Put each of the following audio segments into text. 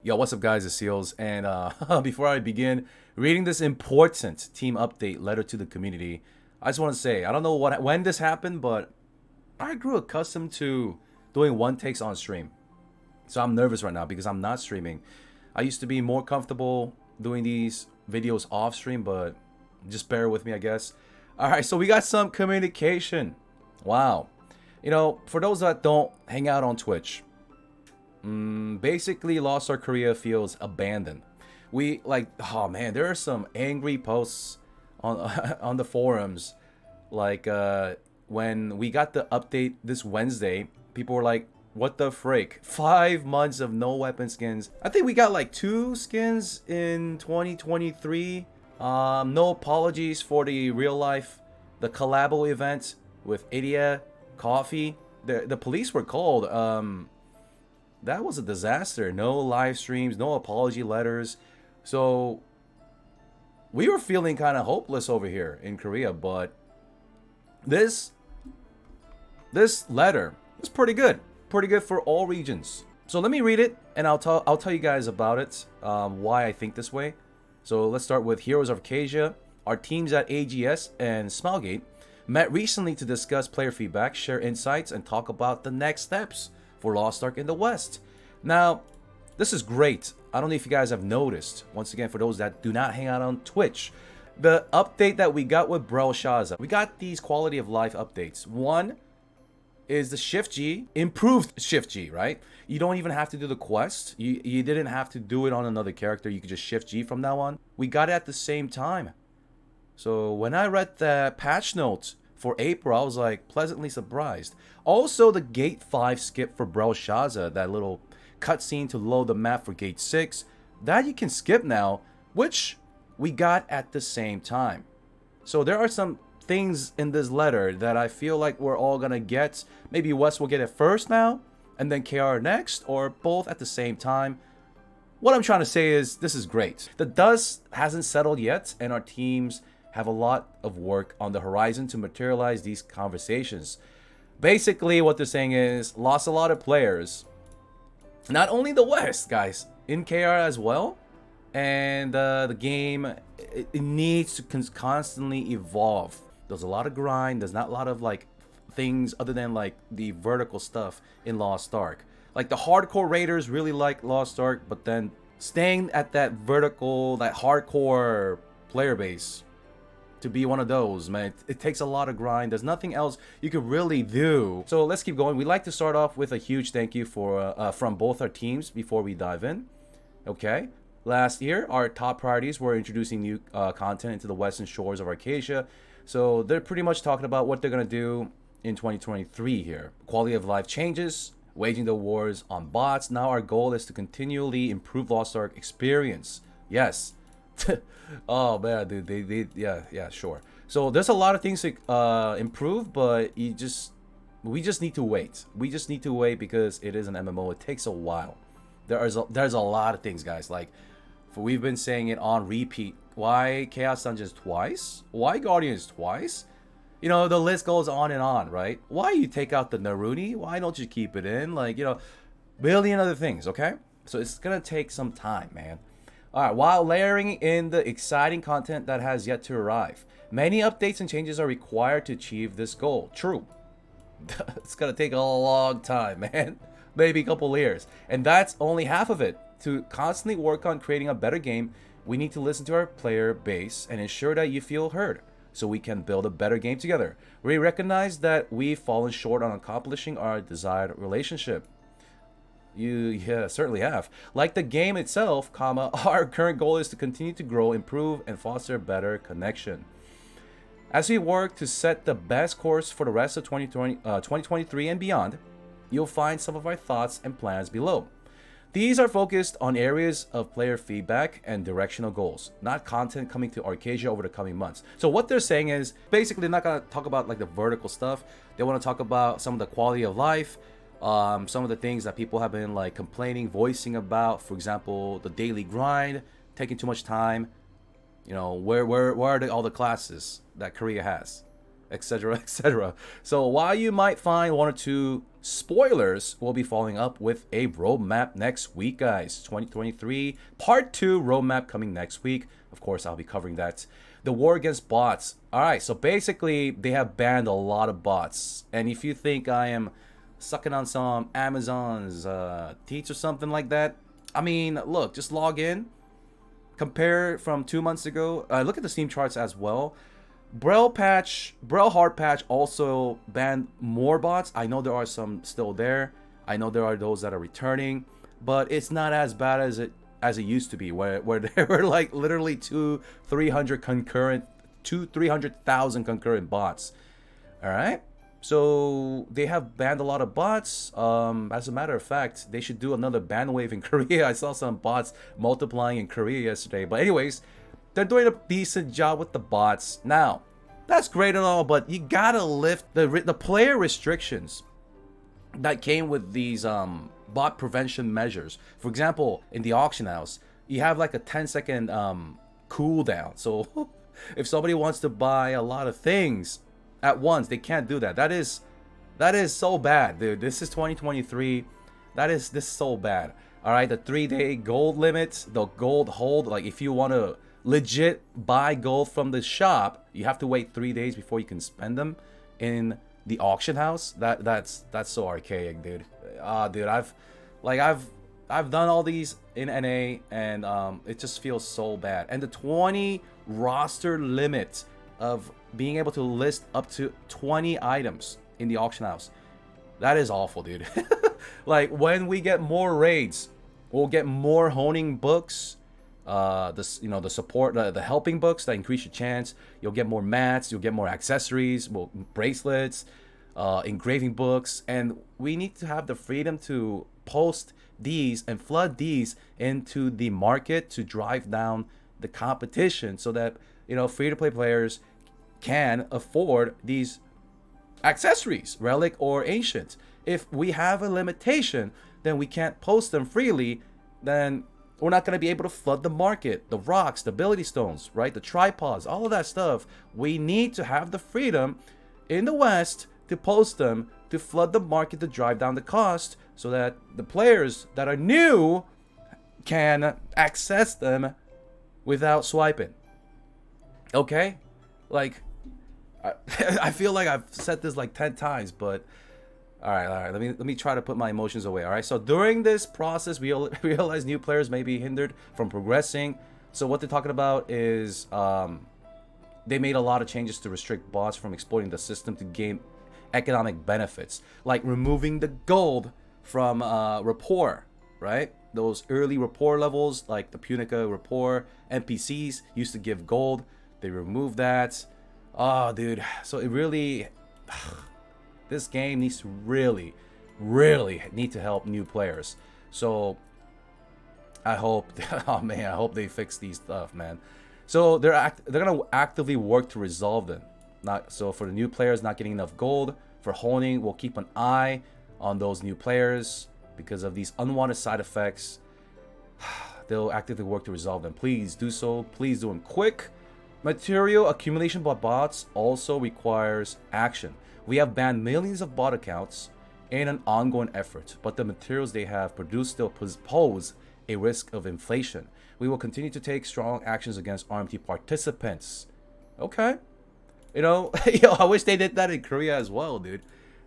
Yo, what's up guys, it's Seals, and before I begin reading this important team update letter to the community, I just want to say, I don't know when this happened, but I grew accustomed to doing one takes on stream. So I'm nervous right now because I'm not streaming. I used to be more comfortable doing these videos off stream, but just bear with me, I guess. Alright, so we got some communication. Wow. You know, for those that don't hang out on Twitch, basically Lost Ark Korea feels abandoned. Oh man, there are some angry posts on on the forums, like when we got the update this Wednesday. People were like, what the frick, 5 months of no weapon skins. I think we got like 2 skins in 2023. No apologies for the the collabo event with Idia Coffee. The police were called. That was a disaster. No live streams, no apology letters. So we were feeling kind of hopeless over here in Korea, but this letter is pretty good. Pretty good for all regions. So let me read it and I'll tell you guys about it, why I think this way. So let's start with Heroes of Acacia. Our teams at AGS and Smilegate met recently to discuss player feedback, share insights, and talk about the next steps for Lost Ark in the West. Now, this is great. I don't know if you guys have noticed, once again, for those that do not hang out on Twitch, the update that we got with Shaza. We got these quality of life updates. One is the Shift G, improved Shift G, right? You don't even have to do the quest. You didn't have to do it on another character. You could just Shift G from now on. We got it at the same time. So when I read the patch notes for April, I was like pleasantly surprised. Also, the Gate 5 skip for Shaza, that little cutscene to load the map for Gate 6, that you can skip now, which we got at the same time. So there are some things in this letter that I feel like we're all gonna get. Maybe West will get it first now, and then KR next, or both at the same time. What I'm trying to say is, this is great. The dust hasn't settled yet, and our teams have a lot of work on the horizon to materialize these conversations. Basically, what they're saying is, lost a lot of players. Not only the West, guys, in KR as well. And the game, it needs to constantly evolve. There's a lot of grind. There's not a lot of like things other than like the vertical stuff in Lost Ark. Like the hardcore raiders really like Lost Ark, but then staying at that vertical, that hardcore player base, to be one of those, man, it takes a lot of grind. There's nothing else you could really do. So let's keep going. We'd like to start off with a huge thank you for from both our teams before we dive in. Okay. Last year, our top priorities were introducing new content into the western shores of Arcadia. So they're pretty much talking about what they're going to do in 2023 here. Quality of life changes, waging the wars on bots. Now our goal is to continually improve Lost Ark experience. Yes. Oh man, dude, yeah, sure. So there's a lot of things to improve, but we just need to wait. We just need to wait because it is an MMO. It takes a while. There's a lot of things, guys. Like, we've been saying it on repeat. Why Chaos Dungeons twice? Why Guardians twice? You know, the list goes on and on, right? Why you take out the Naruni? Why don't you keep it in? Like, you know, billion other things, okay? So it's gonna take some time, man. Alright, while layering in the exciting content that has yet to arrive. Many updates and changes are required to achieve this goal. True. It's gonna take a long time, man. Maybe a couple years. And that's only half of it. To constantly work on creating a better game, we need to listen to our player base and ensure that you feel heard, so we can build a better game together. We recognize that we've fallen short on accomplishing our desired relationship. Yeah, certainly have. Like the game itself, our current goal is to continue to grow, improve, and foster better connection. As we work to set the best course for the rest of 2023 and beyond, you'll find some of our thoughts and plans below. These are focused on areas of player feedback and directional goals, not content coming to Arcadia over the coming months. So what they're saying is, basically they're not going to talk about like the vertical stuff. They want to talk about some of the quality of life, some of the things that people have been like complaining, voicing about. For example, the daily grind, taking too much time. You know, where are all the classes that Korea has? etc., etc. So while you might find one or two spoilers, we'll be following up with a roadmap next week, guys. 2023 Part 2 roadmap coming next week. Of course, I'll be covering that. The war against bots. All right, so basically, they have banned a lot of bots. And if you think I am sucking on some Amazon's teats or something like that, I mean, look, just log in. Compare from 2 months ago. Look at the Steam charts as well. Braille Hard Patch also banned more bots. I know there are some still there. I know there are those that are returning, but it's not as bad as it used to be, where there were like literally 300,000 concurrent bots. All right. So they have banned a lot of bots. As a matter of fact, they should do another ban wave in Korea. I saw some bots multiplying in Korea yesterday. But anyways, they're doing a decent job with the bots. Now, that's great and all, but you gotta lift the player restrictions that came with these bot prevention measures. For example, in the auction house, you have like a 10-second cooldown. So if somebody wants to buy a lot of things at once, they can't do that. That is so bad, dude. This is 2023. This is so bad. All right, the 3-day gold limit, the gold hold. Like if you want to legit buy gold from the shop, you have to wait 3 days before you can spend them in the auction house. That's so archaic, dude. Dude, I've done all these in NA, and it just feels so bad. And the 20 roster limit of being able to list up to 20 items in the auction house, that is awful, dude. Like when we get more raids, we'll get more honing books, the support, the helping books that increase your chance. You'll get more mats, you'll get more accessories, bracelets, engraving books, and we need to have the freedom to post these and flood these into the market to drive down the competition, so that free-to-play players can afford these accessories, relic or ancient. If we have a limitation, then we can't post them freely, then we're not going to be able to flood the market. The rocks, the ability stones, right? The tripods, all of that stuff. We need to have the freedom in the West to post them, to flood the market, to drive down the cost, so that the players that are new can access them without swiping. Okay? Like, I feel like I've said this like 10 times, but all right. Let me try to put my emotions away. All right. So during this process, we realize new players may be hindered from progressing. So what they're talking about is they made a lot of changes to restrict bots from exploiting the system to gain economic benefits, like removing the gold from rapport, right? Those early rapport levels, like the Punica rapport NPCs used to give gold. They removed that. Oh, dude. So it really, this game needs to really need to help new players. So I hope, oh man, I hope they fix these stuff, man. So they're gonna actively work to resolve them. So for the new players not getting enough gold for honing, we'll keep an eye on those new players because of these unwanted side effects. They'll actively work to resolve them. Please do so. Please do them quick. Material accumulation by bots also requires action. We have banned millions of bot accounts in an ongoing effort, but the materials they have produced still pose a risk of inflation. We will continue to take strong actions against RMT participants. Okay. I wish they did that in Korea as well, dude.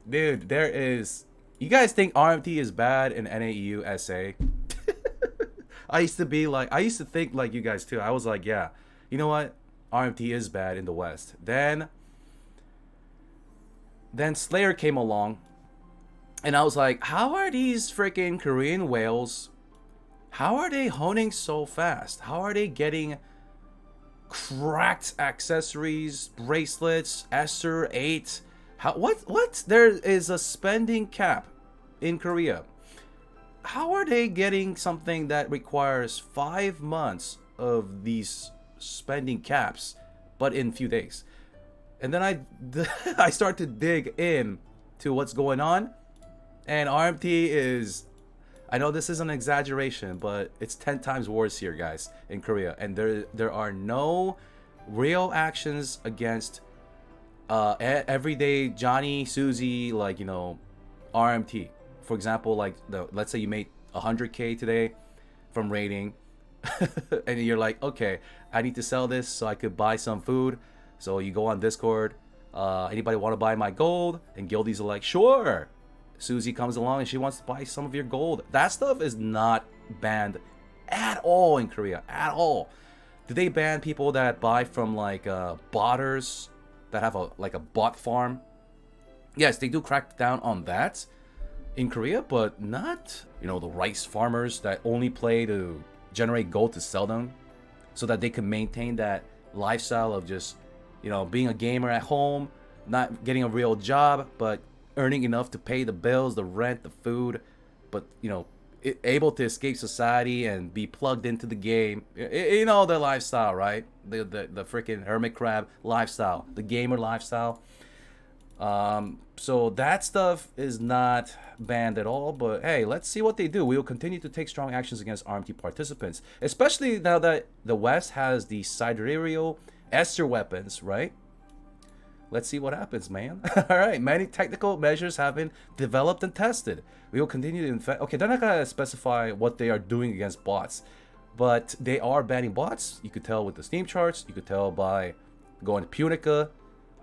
Dude, there is... You guys think RMT is bad in NAEU SA? I used to think like you guys too. I was like, yeah, you know what? RMT is bad in the West. Then Slayer came along, and I was like, how are these freaking Korean whales, how are they honing so fast? How are they getting cracked accessories, bracelets, Esther 8? What? There is a spending cap in Korea. How are they getting something that requires 5 months of these spending caps, but in few days? And then I start to dig in to what's going on, and RMT is, I know this is an exaggeration, but it's 10 times worse here, guys, in Korea. And there are no real actions against everyday Johnny, Susie, like, you know, RMT. For example, like, let's say you made 100K today from raiding, and you're like, okay, I need to sell this so I could buy some food. So you go on Discord, anybody want to buy my gold? And guildies are like, sure. Susie comes along and she wants to buy some of your gold. That stuff is not banned at all in Korea, at all. Do they ban people that buy from like botters that have a bot farm? Yes, they do crack down on that in Korea, but not, you know, the rice farmers that only play to generate gold to sell them so that they can maintain that lifestyle of just, you know, being a gamer at home, not getting a real job, but earning enough to pay the bills, the rent, the food, but, you know, able to escape society and be plugged into the game. You know, the lifestyle, right? The freaking hermit crab lifestyle, the gamer lifestyle. So that stuff is not banned at all, but hey, let's see what they do. We will continue to take strong actions against RMT participants, especially now that the West has the sidereal Esther weapons, right? Let's see what happens, man. All right, many technical measures have been developed and tested. We will continue to okay, they're not gonna specify what they are doing against bots, but they are banning bots. You could tell with the Steam charts. You could tell by going to Punica.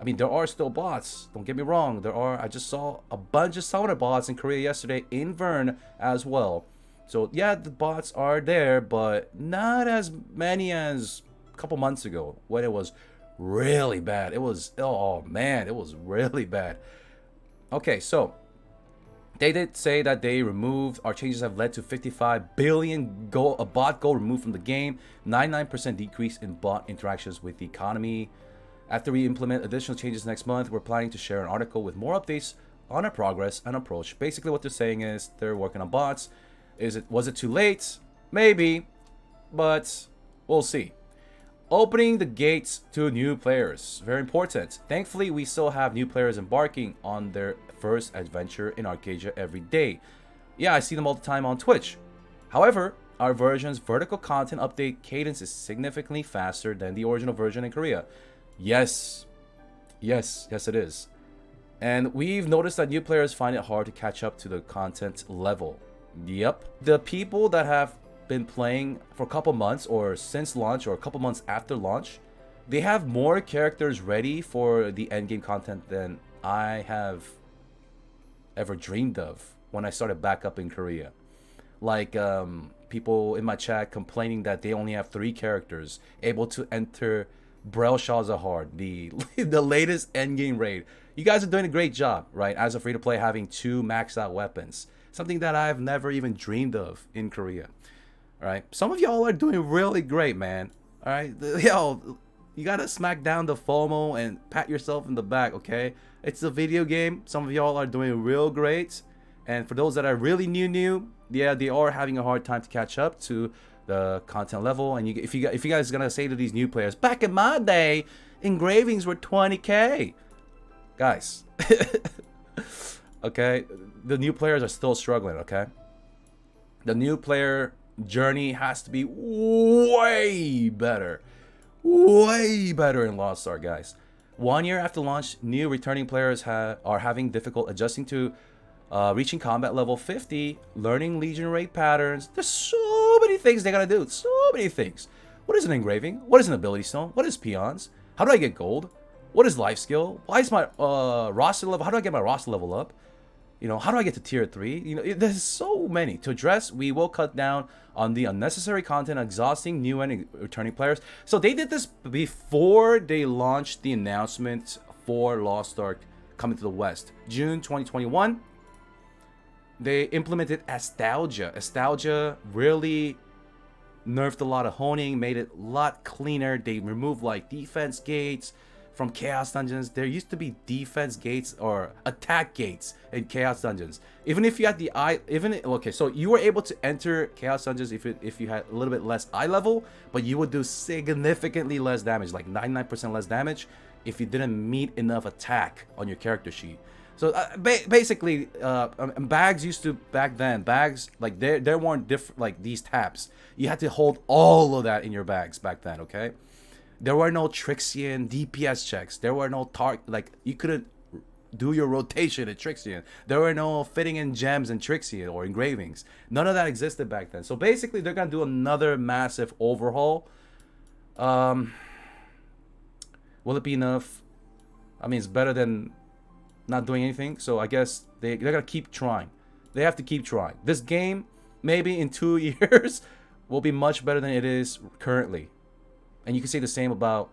I mean, there are still bots. Don't get me wrong. There are. I just saw a bunch of summoner bots in Korea yesterday, in Vern as well. So yeah, the bots are there, but not as many as a couple months ago when it was really bad. It was, oh man, it was really bad. Okay, so they did say that they removed, our changes have led to 55 billion bot gold removed from the game, 99% decrease in bot interactions with the economy. After we implement additional changes next month, we're planning to share an article with more updates on our progress and approach. Basically what they're saying is they're working on bots. Was it too late? Maybe, but we'll see. Opening the gates to new players. Very important. Thankfully, we still have new players embarking on their first adventure in Arcadia every day. Yeah, I see them all the time on Twitch. However, our version's vertical content update cadence is significantly faster than the original version in Korea. Yes, it is. And we've noticed that new players find it hard to catch up to the content level. Yep. The people that have been playing for a couple months or since launch or a couple months after launch, they have more characters ready for the endgame content than I have ever dreamed of when I started back up in Korea. Like people in my chat complaining that they only have 3 characters able to enter Brel Shahzahar, the latest endgame raid. You guys are doing a great job, right? As a free-to-play, having 2 maxed out weapons. Something that I've never even dreamed of in Korea. All right, some of y'all are doing really great, man. All right, yo, you gotta smack down the FOMO and pat yourself in the back, okay? It's a video game. Some of y'all are doing real great, and for those that are really new, yeah, they are having a hard time to catch up to the content level. And if you guys are gonna say to these new players, back in my day, engravings were 20K, guys. Okay, the new players are still struggling. Okay, the new player journey has to be way better in Lost Ark, guys. 1 year after launch, new returning players are having difficult adjusting to reaching combat level 50, learning Legion raid patterns. There's so many things they gotta do. So many things. What is an engraving? What is an ability stone? What is peons? How do I get gold? What is life skill? Why is my roster level? How do I get my roster level up? You know, how do I get to tier 3? You know, there's so many to address. We will cut down on the unnecessary content, exhausting new and returning players. So they did this before they launched the announcement for Lost Ark coming to the West. June 2021, they implemented Nostalgia. Nostalgia really nerfed a lot of honing, made it a lot cleaner. They removed like defense gates from Chaos Dungeons. There used to be defense gates or attack gates in Chaos Dungeons. Even if you had the okay, so you were able to enter Chaos Dungeons if you had a little bit less eye level, but you would do significantly less damage, like 99% less damage, if you didn't meet enough attack on your character sheet. So basically, bags used to, back then, bags, like there weren't different, like these tabs. You had to hold all of that in your bags back then, okay? There were no Trixian DPS checks. There were no like you couldn't do your rotation in Trixian. There were no fitting in gems in Trixian or engravings. None of that existed back then. So basically, they're gonna do another massive overhaul. Will it be enough? I mean, it's better than not doing anything. So I guess they're gonna keep trying. They have to keep trying. This game, maybe in 2 years, will be much better than it is currently. And you can say the same about,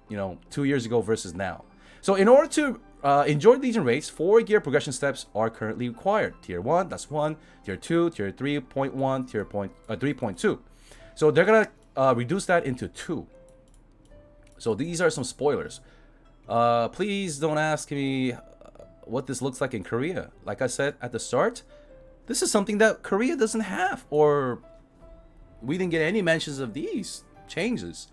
2 years ago versus now. So in order to enjoy Legion raids, 4 gear progression steps are currently required. Tier 1, that's 1. Tier 2, Tier 3.1, Tier 3.2. So they're going to reduce that into 2. So these are some spoilers. Please don't ask me what this looks like in Korea. Like I said at the start, this is something that Korea doesn't have. Or we didn't get any mentions of these changes.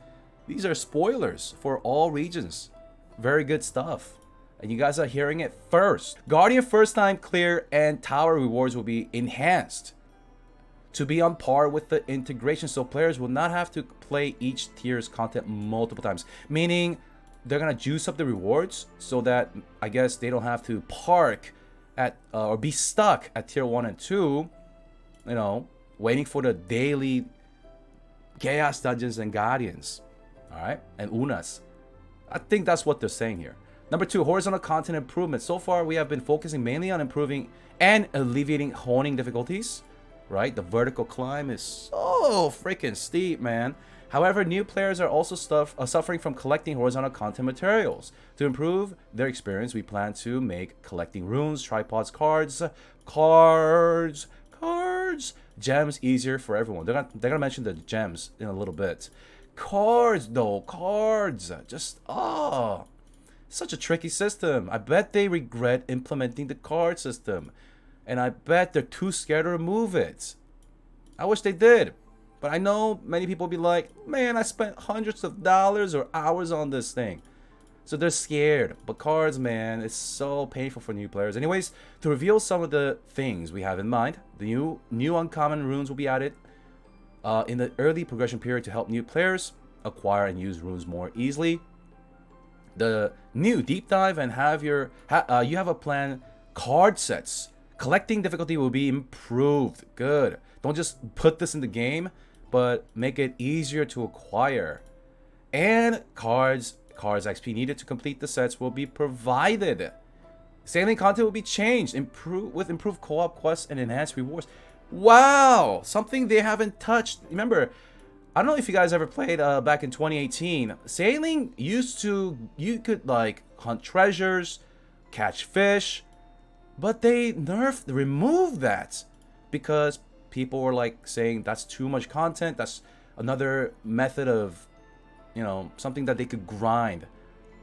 These are spoilers for all regions. Very good stuff. And you guys are hearing it first. Guardian first time clear and tower rewards will be enhanced to be on par with the integration, so players will not have to play each tier's content multiple times. Meaning they're gonna juice up the rewards so that I guess they don't have to park at or be stuck at tier 1 and 2, waiting for the daily chaos dungeons and guardians. Alright, and Unas. I think that's what they're saying here. Number 2, horizontal content improvement. So far, we have been focusing mainly on improving and alleviating honing difficulties. Right? The vertical climb is so freaking steep, man. However, new players are also suffering from collecting horizontal content materials. To improve their experience, we plan to make collecting runes, tripods, cards, gems easier for everyone. They're gonna mention the gems in a little bit. Cards, just such a tricky system. I bet they regret implementing the card system, and I bet they're too scared to remove it. I wish they did, but I know many people will be like, man, I spent hundreds of dollars or hours on this thing. So they're scared. But cards, man, it's so painful for new players. Anyways, to reveal some of the things we have in mind, the new uncommon runes will be added in the early progression period to help new players acquire and use runes more easily. The new deep dive and you have a plan card sets. Collecting difficulty will be improved. Good. Don't just put this in the game, but make it easier to acquire. And cards XP needed to complete the sets will be provided. Sailing content will be changed, with improved co-op quests and enhanced rewards. Wow, something they haven't touched. Remember, I don't know if you guys ever played back in 2018. Sailing you could like hunt treasures, catch fish, but they removed that because people were like saying that's too much content. That's another method of, something that they could grind.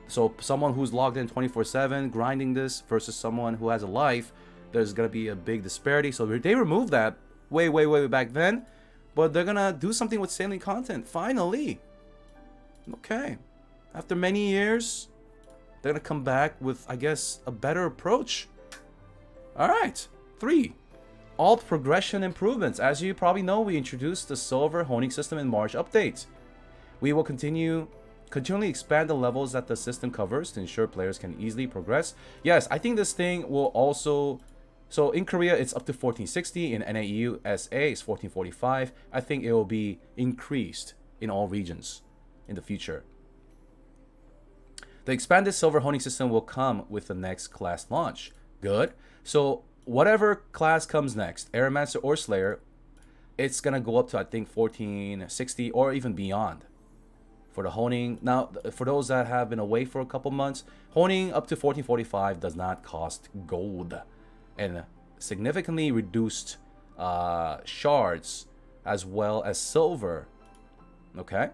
So someone who's logged in 24/7 grinding this versus someone who has a life, there's gonna be a big disparity. So they removed that way back then, but they're gonna do something with sailing content finally. Okay, after many years, they're gonna come back with, I guess, a better approach. All right, 3. Alt progression improvements. As you probably know, we introduced the silver honing system in March update. We will continually expand the levels that the system covers to ensure players can easily progress. Yes, I think this thing will also... So in Korea, it's up to 1460. In NAU SA, it's 1445. I think it will be increased in all regions in the future. The expanded silver honing system will come with the next class launch. Good. So whatever class comes next, Aeromancer or Slayer, it's going to go up to, I think, 1460 or even beyond. For the honing, now for those that have been away for a couple months, honing up to 1445 does not cost gold, and significantly reduced shards as well as silver. Okay,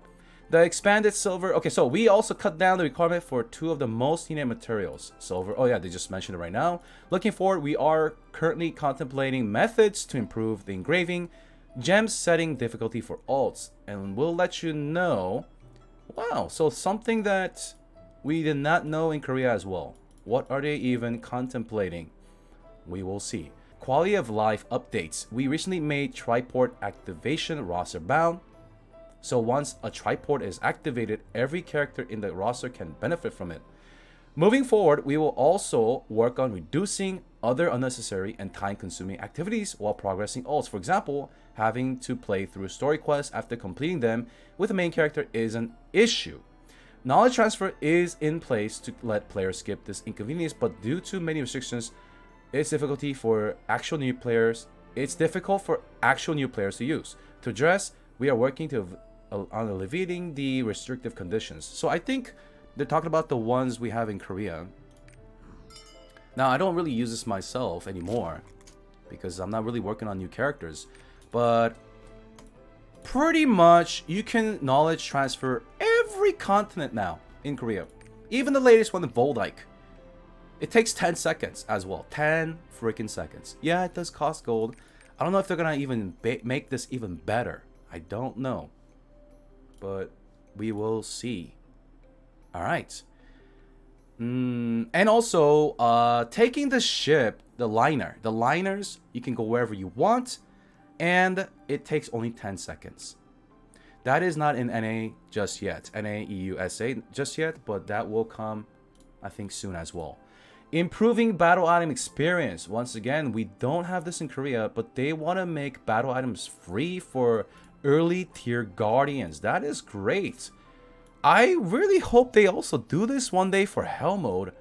the expanded silver. Okay, so we also cut down the requirement for 2 of the most needed materials, silver. Oh yeah, they just mentioned it right now. Looking forward, we are currently contemplating methods to improve the engraving, gems setting difficulty for alts, and we'll let you know. Wow, so something that we did not know in Korea as well. What are they even contemplating? We will see. Quality of life updates. We recently made triport activation roster bound. So once a triport is activated, every character in the roster can benefit from it. Moving forward, we will also work on reducing other unnecessary and time-consuming activities while progressing ults. For example, having to play through story quests after completing them with the main character is an issue. Knowledge transfer is in place to let players skip this inconvenience, but due to many restrictions, it's difficult for actual new players to use. To address, we are working on alleviating the restrictive conditions. So I think they're talking about the ones we have in Korea. Now, I don't really use this myself anymore because I'm not really working on new characters, but pretty much you can knowledge transfer every continent now in Korea. Even the latest one, the Voldyke. It takes 10 seconds as well. 10 freaking seconds. Yeah, it does cost gold. I don't know if they're gonna even make this even better. I don't know, but we will see. All right. And also, taking the ship, the liners, you can go wherever you want, and it takes only 10 seconds. That is not in NA just yet, NA, EU, SA just yet, but that will come, I think, soon as well. Improving battle item experience. Once again, we don't have this in Korea, but they want to make battle items free for early tier guardians. That is great. I really hope they also do this one day for Hell mode,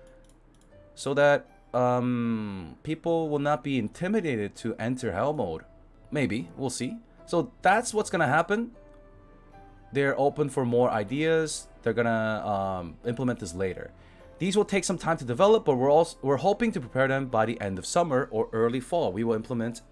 so that people will not be intimidated to enter Hell mode. Maybe, we'll see. So that's what's gonna happen. They're open for more ideas. They're gonna implement this later. These will take some time to develop, but we're hoping to prepare them by the end of summer or early fall. We will implement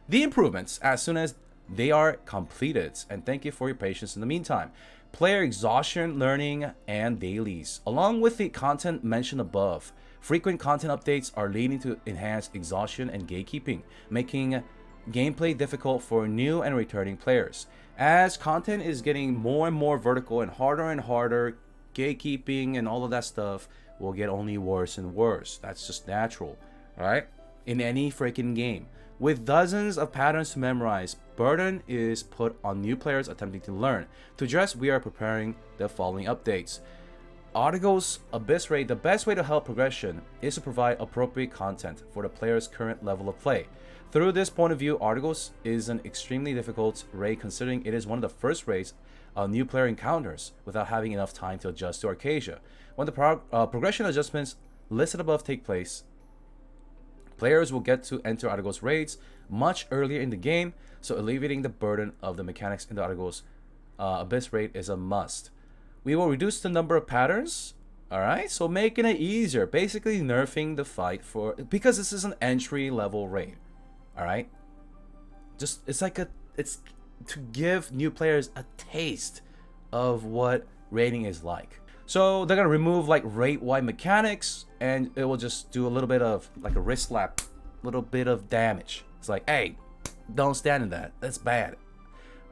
the improvements as soon as they are completed. And thank you for your patience in the meantime. Player exhaustion, learning, and dailies. Along with the content mentioned above, frequent content updates are leading to enhanced exhaustion and gatekeeping, making gameplay difficult for new and returning players. As content is getting more and more vertical and harder, gatekeeping and all of that stuff will get only worse and worse. That's just natural, right? In any freaking game. With dozens of patterns to memorize, burden is put on new players attempting to learn. To address, we are preparing the following updates. Articles Abyss Raid. The best way to help progression is to provide appropriate content for the player's current level of play. Through this point of view, Articles is an extremely difficult raid considering it is one of the first raids a new player encounters without having enough time to adjust to Arcasia. When the progression adjustments listed above take place, players will get to enter Articles raids much earlier in the game, so alleviating the burden of the mechanics in the Articles Abyss raid is a must. We will reduce the number of patterns, alright, so making it easier, basically nerfing the fight because this is an entry level raid, alright. It's to give new players a taste of what raiding is like. So they're gonna remove like raid-wide mechanics, and it will just do a little bit of like a wrist slap, little bit of damage. It's like, hey, don't stand in that. That's bad.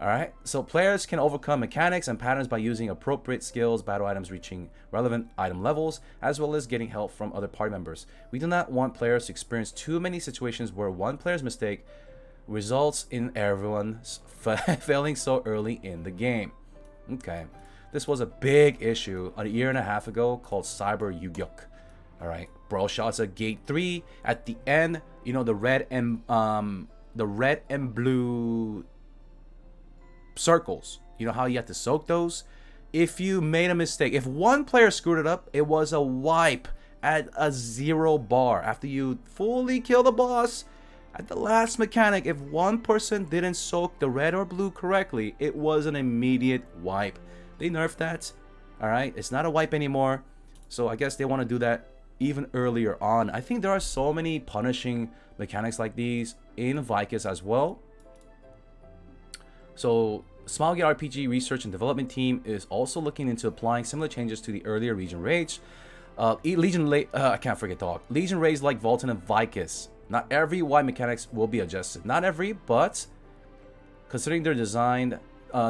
All right. So players can overcome mechanics and patterns by using appropriate skills, battle items reaching relevant item levels, as well as getting help from other party members. We do not want players to experience too many situations where one player's mistake results in everyone failing so early in the game. Okay. This was a big issue a year and a half ago called Cyber Yugyuk. All right, bro shots at gate 3 at the end. You know, the red and blue circles. You know how you have to soak those? If you made a mistake, if one player screwed it up, it was a wipe at a 0 bar. After you fully kill the boss, at the last mechanic, if one person didn't soak the red or blue correctly, it was an immediate wipe. They nerfed that. Alright, it's not a wipe anymore. So I guess they want to do that even earlier on. I think there are so many punishing mechanics like these in Vicus as well. So Smilegate RPG research and development team is also looking into applying similar changes to the earlier Legion raids. Legion raids like Vulcan and Vicus. Not every wide mechanics will be adjusted. Not every, but considering their designed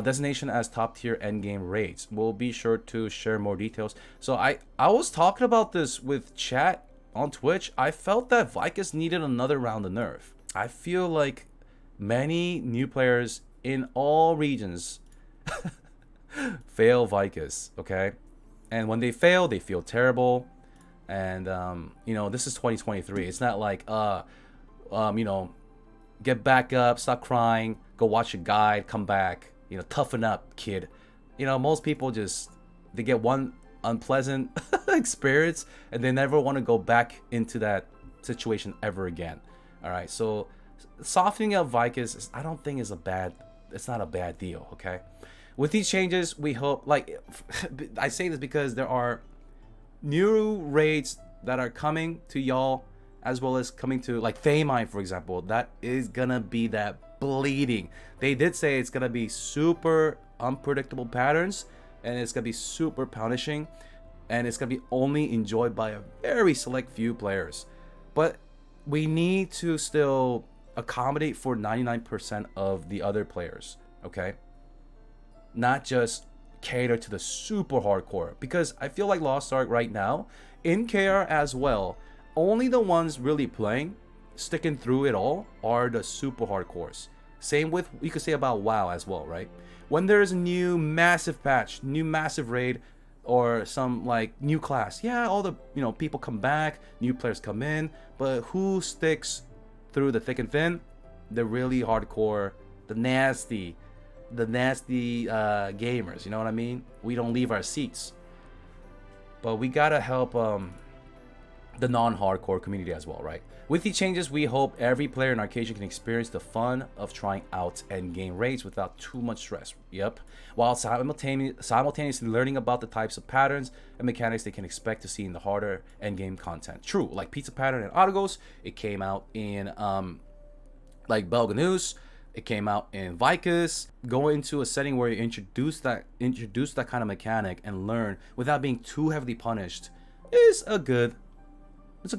designation as top tier endgame raids. We'll be sure to share more details. So I was talking about this with chat on Twitch. I felt that Vicus needed another round of nerf. I feel like many new players in all regions Fail Vicus, okay? And when they fail, they feel terrible. And you know, this is 2023. It's not like you know, get back up, stop crying, go watch a guide, come back, you know, toughen up, kid. You know, most people just, they get one unpleasant experience and they never want to go back into that situation ever again. All right, so softening up Vicus, I don't think is a bad, it's not a bad deal, okay? With these changes, we hope, like, I say this because there are new raids that are coming to y'all, as well as coming to, like, Thamine, for example. That is gonna be that bleeding. They did say it's gonna be super unpredictable patterns, and it's gonna be super punishing, and it's gonna be only enjoyed by a very select few players. But we need to still accommodate for 99% of the other players, okay? Not just cater to the super hardcore, because I feel like Lost Ark right now, in KR as well, only the ones really playing, sticking through it all, are the super hardcores. Same with, you could say about WoW as well, right? When there's a new massive patch, new massive raid, or some like new class, yeah, all the, you know, people come back, new players come in, but who sticks through the thick and thin? The really hardcore, the nasty gamers, you know what I mean? We don't leave our seats, but we gotta help the non-hardcore community as well, right? With these changes, we hope every player in Arcadia can experience the fun of trying out endgame raids without too much stress. Yep, while simultaneously learning about the types of patterns and mechanics they can expect to see in the harder endgame content. True, like pizza pattern and Autogos, it came out in like Belganus, it came out in Vicus. Go into a setting where you introduce that kind of mechanic and learn without being too heavily punished is a good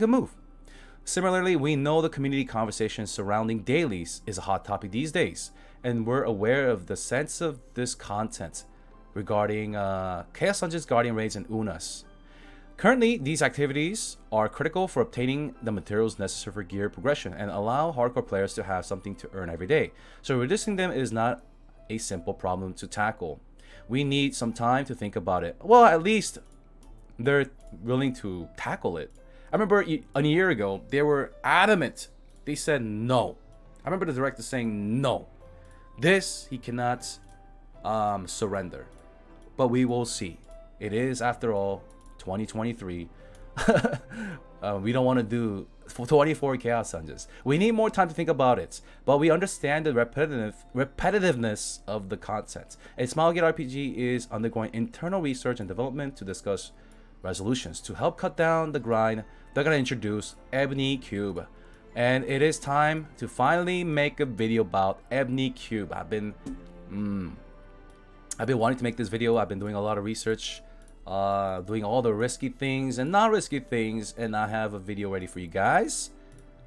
move. Similarly, we know the community conversation surrounding dailies is a hot topic these days, and we're aware of the sense of this content regarding Chaos Dungeons, Guardian Raids, and Unas. Currently, these activities are critical for obtaining the materials necessary for gear progression and allow hardcore players to have something to earn every day. So reducing them is not a simple problem to tackle. We need some time to think about it. Well, at least they're willing to tackle it. I remember a year ago, they were adamant. They said no. I remember the director saying no. This, he cannot surrender. But we will see. It is, after all, 2023. We don't want to do 24 Chaos Dungeons. We need more time to think about it. But we understand the repetitiveness of the content. And Smilegate RPG is undergoing internal research and development to discuss resolutions. To help cut down the grind, they're going to introduce Ebony Cube. And it is time to finally make a video about Ebony Cube. I've been wanting to make this video. I've been doing a lot of research, doing all the risky things and not risky things, and I have a video ready for you guys.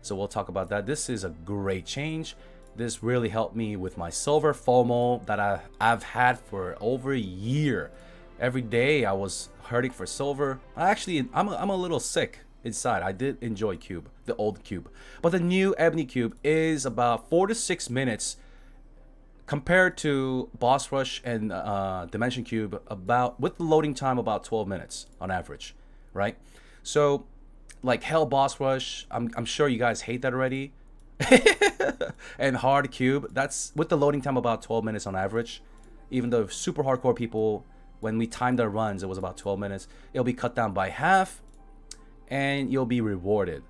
So we'll talk about that. This is a great change. This really helped me with my silver FOMO that I've had for over a year. Every day I was hurting for silver. I'm a little sick inside. I did enjoy Cube, the old Cube, but the new Ebony Cube is about 4 to 6 minutes compared to Boss Rush and Dimension Cube, about, with the loading time, about 12 minutes on average, right? So like Hell Boss Rush, I'm sure you guys hate that already. And Hard Cube, that's with the loading time about 12 minutes on average. Even though super hardcore people, when we timed our runs, it was about 12 minutes. It'll be cut down by half, and you'll be rewarded.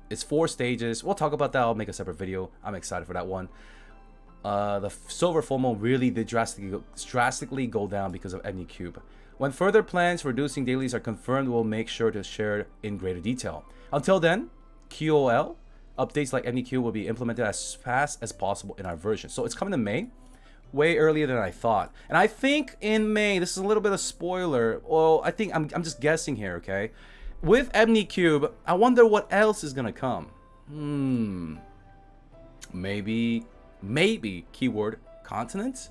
It's 4 stages. We'll talk about that. I'll make a separate video. I'm excited for that one. The silver FOMO really did drastically go down because of Ebony Cube. When further plans for reducing dailies are confirmed, we'll make sure to share in greater detail. Until then, QOL updates like Ebony Cube will be implemented as fast as possible in our version. So it's coming to May, way earlier than I thought. And I think in May, this is a little bit of spoiler. Well, I think I'm just guessing here, okay? With Ebony Cube, I wonder what else is gonna come. Maybe keyword continent.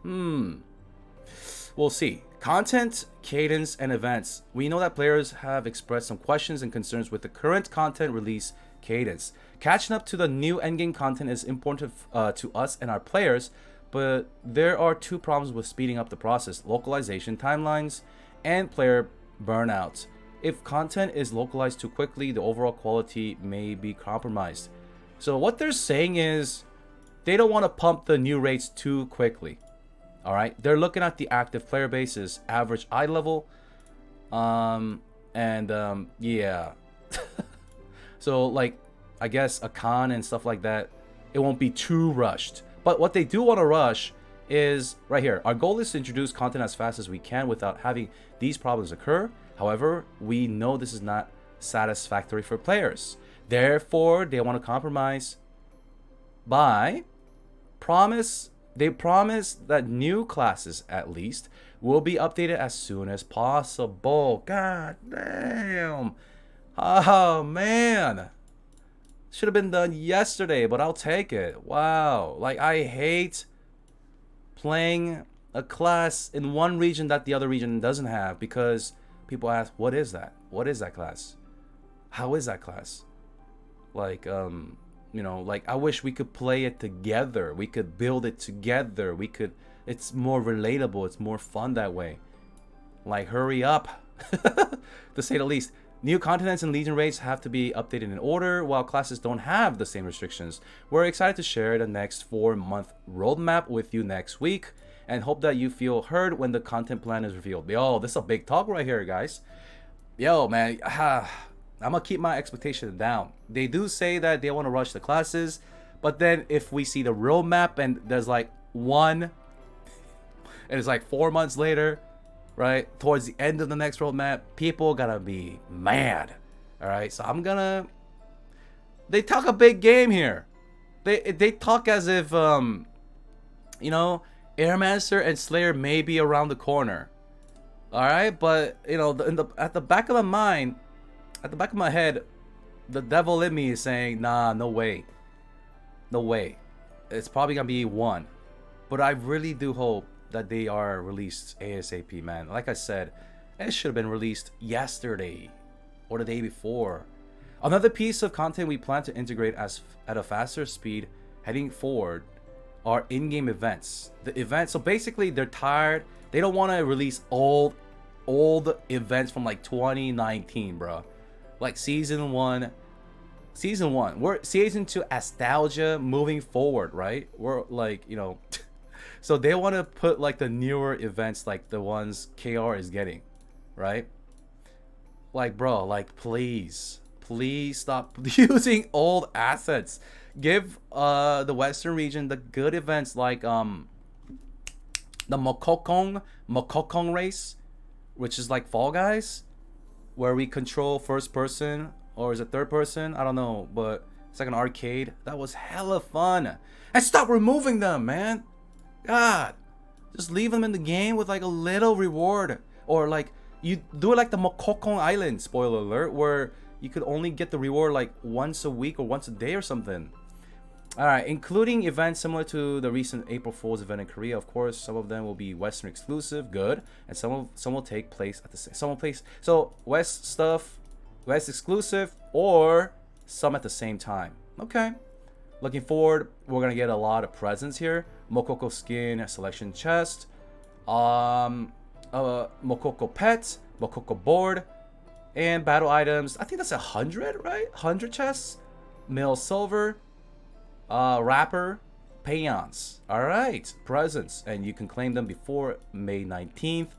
We'll see. Content, cadence, and events. We know that players have expressed some questions and concerns with the current content release cadence. Catching up to the new endgame content is important to us and our players, but there are two problems with speeding up the process: localization timelines and player burnout. If content is localized too quickly, the overall quality may be compromised. So what they're saying is they don't want to pump the new rates too quickly. All right, they're looking at the active player base's average eye level, yeah. So like, I guess a con and stuff like that, it won't be too rushed. But what they do want to rush is right here. Our goal is to introduce content as fast as we can without having these problems occur. However, we know this is not satisfactory for players. Therefore, they want to compromise by they promise that new classes, at least, will be updated as soon as possible. God damn. Oh, man. Should have been done yesterday, but I'll take it. Wow. Like, I hate playing a class in one region that the other region doesn't have, because people ask, what is that? What is that class? How is that class? Like, you know, like, I wish we could play it together. We could build it together. It's more relatable. It's more fun that way. Like, hurry up, to say the least. New continents and legion rates have to be updated in order, while classes don't have the same restrictions. We're excited to share the next 4-month roadmap with you next week, and hope that you feel heard when the content plan is revealed. Yo, this is a big talk right here, guys. Yo, man, I'm gonna keep my expectations down. They do say that they want to rush the classes, but then if we see the roadmap and there's like one, and it's like 4 months later, right, towards the end of the next roadmap, people gotta be mad. All right, so they talk a big game here. They talk as if you know, Airmaster and Slayer may be around the corner. All right, but you know, at the back of my mind, at the back of my head, the devil in me is saying, nah, no way. No way. It's probably gonna be one. But I really do hope that they are released ASAP, man. Like I said, it should have been released yesterday or the day before. Another piece of content we plan to integrate at a faster speed heading forward are in-game events. The events, so basically they're tired. They don't want to release old events from like 2019, bro. Like season 1. We're season 2 nostalgia moving forward, right? We're like, you know, so they want to put like the newer events, like the ones KR is getting, right? Like, bro, like, please stop using old assets. Give the Western region the good events, like the Mokokong race, which is like Fall Guys, where we control first person, or is it third person? I don't know, but it's like an arcade. That was hella fun. And stop removing them, man. God, just leave them in the game with like a little reward, or like you do it like the Mokokong Island, spoiler alert, where you could only get the reward like once a week or once a day or something. All right, including events similar to the recent April Fool's event in Korea. Of course, some of them will be Western exclusive, good, and some will take place at the same. So West exclusive, or some at the same time. Okay. Looking forward, we're gonna get a lot of presents here. Mokoko skin selection chest, Mokoko pet, Mokoko board, and battle items. I think that's 100, right? 100 chests, mil silver, wrapper, peons. All right, presents, and you can claim them before May 19th,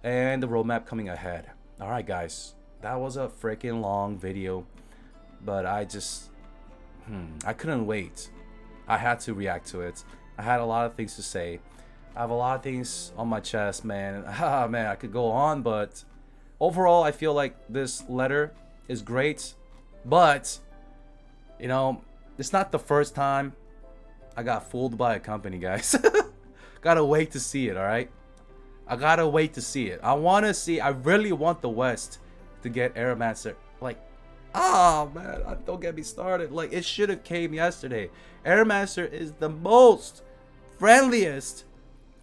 and the roadmap coming ahead. All right, guys, that was a freaking long video, but I couldn't wait. I had to react to it. I had a lot of things to say. I have a lot of things on my chest, man. Man, I could go on, but overall, I feel like this letter is great. But, you know, it's not the first time I got fooled by a company, guys. Gotta wait to see it, all right? I gotta wait to see it. I really want the West to get Airmaster. Like, oh man, don't get me started. Like, it should have came yesterday. Airmaster is the most friendliest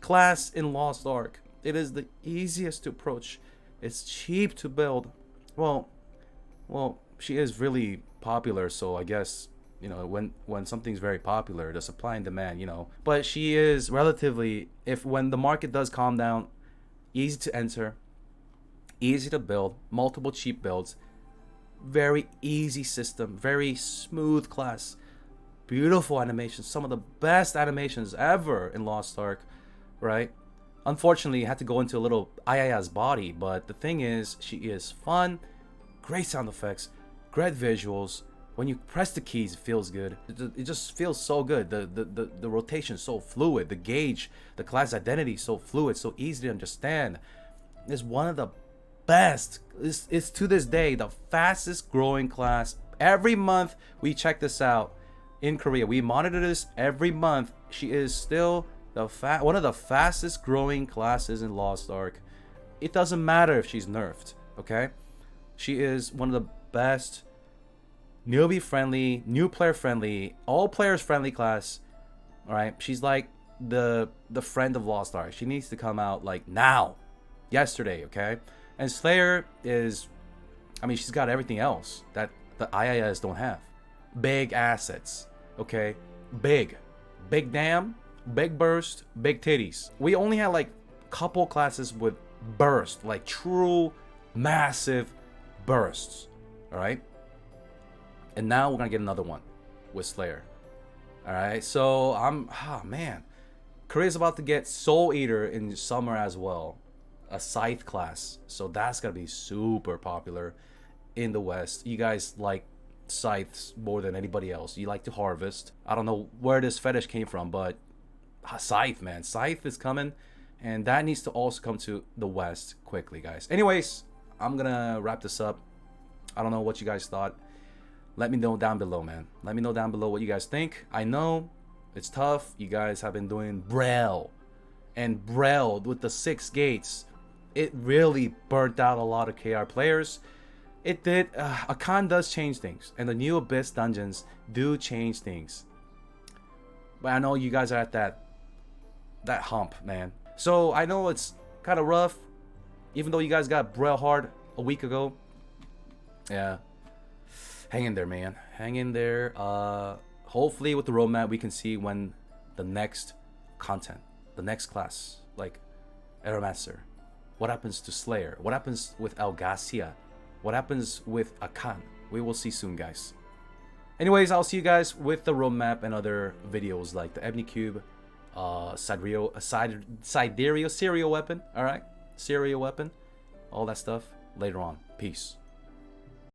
class in Lost Ark. It is the easiest to approach. It's cheap to build. Well, she is really popular, so I guess You know, when something's very popular, the supply and demand, you know. But she is relatively, if when the market does calm down, easy to enter, easy to build, multiple cheap builds, very easy system, very smooth class, beautiful animations, some of the best animations ever in Lost Ark, right? Unfortunately, had to go into a little Ayaya's body, but the thing is, she is fun, great sound effects, great visuals. When you press the keys, it feels good. It just feels so good. The rotation is so fluid. The gauge, the class identity is so fluid, so easy to understand. It's one of the best. It's to this day the fastest growing class. Every month we check this out in Korea. We monitor this every month. She is still one of the fastest growing classes in Lost Ark. It doesn't matter if she's nerfed, okay? She is one of the best newbie friendly, new player friendly, all players friendly class. All right, she's like the friend of Lost Ark. She needs to come out like now, yesterday, okay? And Slayer is, I mean, she's got everything else that the IIS don't have. Big assets, okay? Big dam, big burst, big titties. We only had like couple classes with burst, like true massive bursts, all right? And now we're gonna get another one with Slayer. All right, so man, Korea's about to get Soul Eater in summer as well, a Scythe class. So that's gonna be super popular in the West. You guys like scythes more than anybody else. You like to harvest. I don't know where this fetish came from, but Scythe, man, Scythe is coming, and that needs to also come to the West quickly, guys. Anyways, I'm gonna wrap this up. I don't know what you guys thought. Let me know down below, man. Let me know down below what you guys think. I know it's tough. You guys have been doing Braille. And Braille with the 6 gates, it really burnt out a lot of KR players. It did. Akan does change things. And the new Abyss dungeons do change things. But I know you guys are at that hump, man. So I know it's kind of rough. Even though you guys got Braille hard a week ago. Yeah. Hang in there, man. Hang in there. Hopefully with the roadmap we can see when the next content, the next class, like Eramaster, what happens to Slayer, what happens with Algacia, what happens with Akan. We will see soon, guys. Anyways, I'll see you guys with the roadmap and other videos like the Ebony Cube, Sidereal serial weapon, alright? Serial weapon, all that stuff later on. Peace.